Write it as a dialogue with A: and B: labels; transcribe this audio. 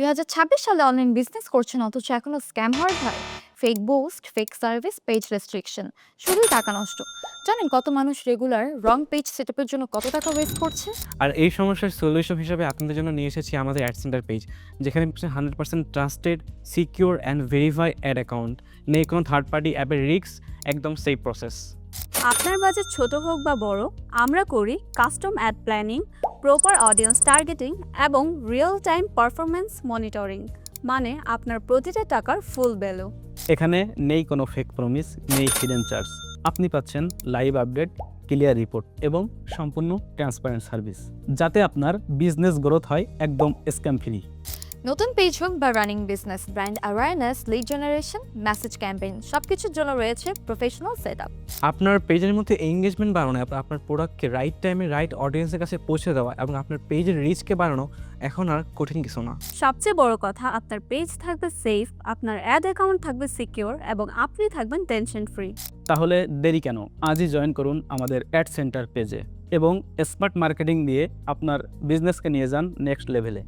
A: 2026 সালে online business করছেন অথচ এখনো স্ক্যাম হওয়ার ভয়, fake boost, fake service, page restriction, শুধুই টাকা নষ্ট। জানেন কত মানুষ রেগুলার রং পেজ সেটআপের জন্য কত টাকা ওয়েস্ট করছে?
B: আর এই সমস্যার সলিউশন হিসেবে আপনাদের জন্য নিয়ে এসেছি আমাদের অ্যাড সেন্টার পেজ, যেখানে 100% trusted, secure and verify ad account, নেই কোনো থার্ড পার্টি অ্যাপের রিস্ক, একদম সেফ প্রসেস।
C: আপনার বাজেট ছোট হোক বা বড়, আমরা করি custom ad planning, proper audience targeting এবং রিয়েল টাইম পারফরমেন্স মনিটরিং, মানে আপনার প্রতিটা টাকার ফুল ভ্যালু।
D: এখানে নেই কোনো ফেক প্রমিস, নেই হিডেন চার্জ। আপনি পাচ্ছেন লাইভ আপডেট, ক্লিয়ার রিপোর্ট এবং সম্পূর্ণ ট্রান্সপারেন্ট সার্ভিস, যাতে আপনার বিজনেস গ্রোথ হয় একদম স্ক্যাম ফ্রি।
A: নতুন পেজ হোক বা running business, brand awareness, lead generation, message campaign, সবকিছুর জন্য রয়েছে প্রফেশনাল সেটআপ।
B: আপনার পেজের মধ্যে এঙ্গেজমেন্ট বাড়ানো, আপনার প্রোডাক্টকে রাইট টাইমে রাইট অডিয়েন্সের কাছে পৌঁছে দেওয়া এবং আপনার পেজের রিচকে বাড়ানো এখন আর কঠিন কিছু না।
C: সবচেয়ে বড় কথা, আপনার পেজ থাকবে সেফ, আপনার অ্যাড অ্যাকাউন্ট থাকবে সিকিউর এবং আপনি থাকবেন টেনশন ফ্রি।
D: তাহলে দেরি কেন? আজই জয়েন করুন আমাদের অ্যাড সেন্টার পেজে এবং স্মার্ট মার্কেটিং দিয়ে আপনার বিজনেসকে নিয়ে যান নেক্সট লেভেলে।